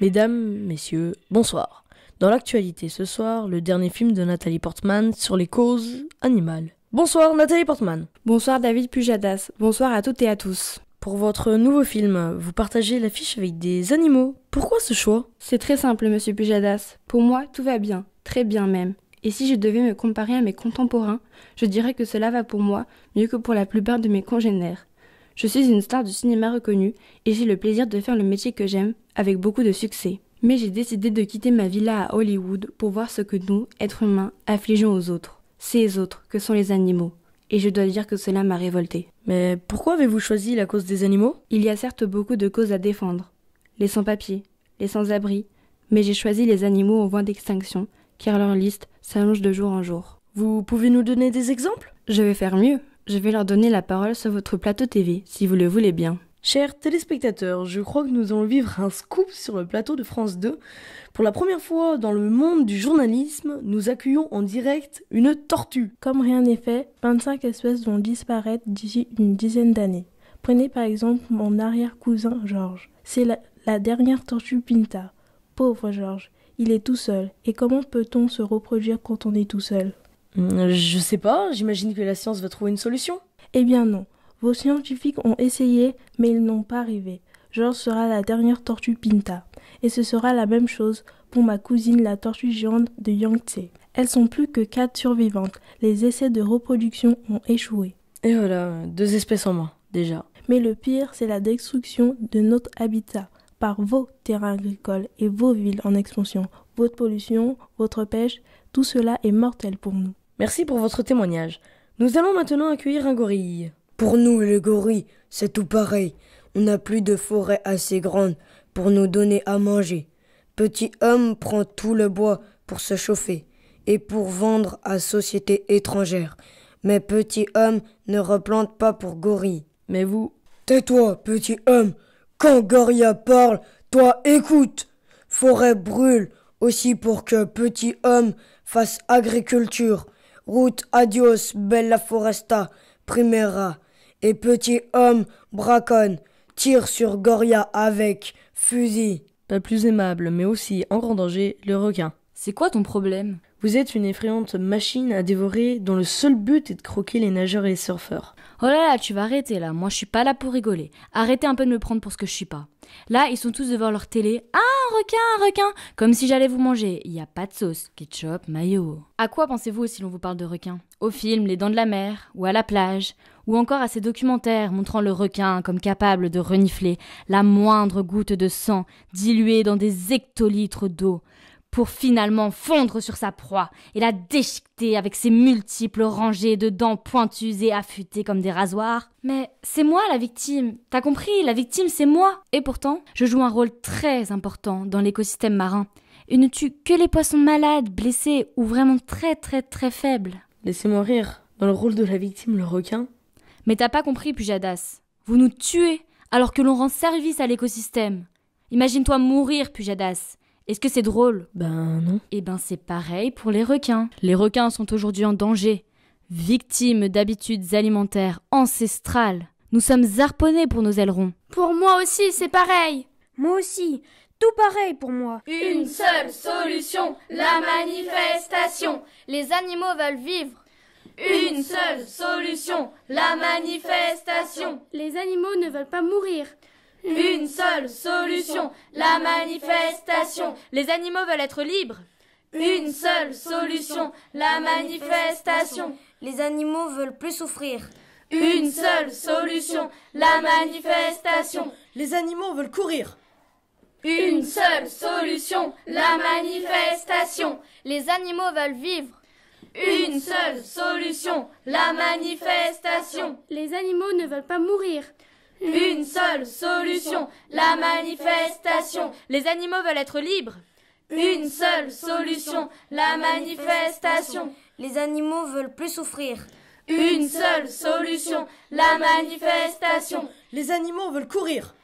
Mesdames, messieurs, bonsoir. Dans l'actualité ce soir, le dernier film de Nathalie Portman sur les causes animales. Bonsoir Nathalie Portman. Bonsoir David Pujadas. Bonsoir à toutes et à tous. Pour votre nouveau film, vous partagez l'affiche avec des animaux. Pourquoi ce choix ? C'est très simple, monsieur Pujadas. Pour moi, tout va bien. Très bien même. Et si je devais me comparer à mes contemporains, je dirais que cela va pour moi mieux que pour la plupart de mes congénères. Je suis une star du cinéma reconnue et j'ai le plaisir de faire le métier que j'aime avec beaucoup de succès. Mais j'ai décidé de quitter ma villa à Hollywood pour voir ce que nous, êtres humains, affligeons aux autres. Ces autres que sont les animaux. Et je dois dire que cela m'a révoltée. Mais pourquoi avez-vous choisi la cause des animaux ? Il y a certes beaucoup de causes à défendre. Les sans-papiers, les sans-abri, mais j'ai choisi les animaux en voie d'extinction, car leur liste s'allonge de jour en jour. Vous pouvez nous donner des exemples ? Je vais faire mieux. Je vais leur donner la parole sur votre plateau TV, si vous le voulez bien. Chers téléspectateurs, je crois que nous allons vivre un scoop sur le plateau de France 2. Pour la première fois dans le monde du journalisme, nous accueillons en direct une tortue. Comme rien n'est fait, 25 espèces vont disparaître d'ici une dizaine d'années. Prenez par exemple mon arrière-cousin Georges. C'est la dernière tortue Pinta. Pauvre Georges, il est tout seul. Et comment peut-on se reproduire quand on est tout seul ? Je sais pas, j'imagine que la science va trouver une solution. Eh bien non. Vos scientifiques ont essayé, mais ils n'ont pas arrivé. Georges sera la dernière tortue Pinta. Et ce sera la même chose pour ma cousine la tortue géante de Yangtze. Elles sont plus que 4 survivantes. Les essais de reproduction ont échoué. Et voilà, 2 espèces en moins, déjà. Mais le pire, c'est la destruction de notre habitat par vos terrains agricoles et vos villes en expansion. Votre pollution, votre pêche, tout cela est mortel pour nous. Merci pour votre témoignage. Nous allons maintenant accueillir un gorille. Pour nous, les gorilles, c'est tout pareil. On n'a plus de forêt assez grande pour nous donner à manger. Petit homme prend tout le bois pour se chauffer et pour vendre à société étrangère. Mais petit homme ne replante pas pour gorille. Mais vous... Tais-toi, petit homme. Quand Gorilla parle, toi écoute. Forêt brûle aussi pour que petit homme fasse agriculture. Route adios, bella foresta, primera. Et petit homme braconne, tire sur Gorilla avec fusil. Pas plus aimable, mais aussi en grand danger, le requin. C'est quoi ton problème ? Vous êtes une effrayante machine à dévorer dont le seul but est de croquer les nageurs et les surfeurs. Oh là là, tu vas arrêter là, moi je suis pas là pour rigoler. Arrêtez un peu de me prendre pour ce que je suis pas. Là, ils sont tous devant leur télé. Ah, un requin, comme si j'allais vous manger. Il y a pas de sauce, ketchup, mayo. À quoi pensez-vous si l'on vous parle de requin ? Au film Les Dents de la Mer, ou à la plage, ou encore à ces documentaires montrant le requin comme capable de renifler la moindre goutte de sang diluée dans des hectolitres d'eau, pour finalement fondre sur sa proie et la déchiqueter avec ses multiples rangées de dents pointues et affûtées comme des rasoirs. Mais c'est moi la victime, t'as compris, la victime c'est moi. Et pourtant, je joue un rôle très important dans l'écosystème marin. Il ne tue que les poissons malades, blessés ou vraiment très très très faibles. Laissez-moi rire, dans le rôle de la victime, le requin. Mais t'as pas compris, Pujadas. Vous nous tuez alors que l'on rend service à l'écosystème. Imagine-toi mourir, Pujadas. Est-ce que c'est drôle ? Ben non. Eh ben c'est pareil pour les requins. Les requins sont aujourd'hui en danger, victimes d'habitudes alimentaires ancestrales. Nous sommes harponnés pour nos ailerons. Pour moi aussi, c'est pareil. Moi aussi, tout pareil pour moi. Une seule solution, la manifestation. Les animaux veulent vivre. Une seule solution, la manifestation. Les animaux ne veulent pas mourir. Une seule solution, la manifestation. Les animaux veulent être libres. Une seule solution, la manifestation. Les animaux veulent plus souffrir. Une seule solution, la manifestation. Les animaux veulent courir. Une seule solution, la manifestation. Les animaux veulent vivre. Une seule solution, la manifestation. Les animaux ne veulent pas mourir. Une seule solution, la manifestation. Les animaux veulent être libres. Une seule solution, la manifestation. Les animaux veulent plus souffrir. Une seule solution, la manifestation. Les animaux veulent courir.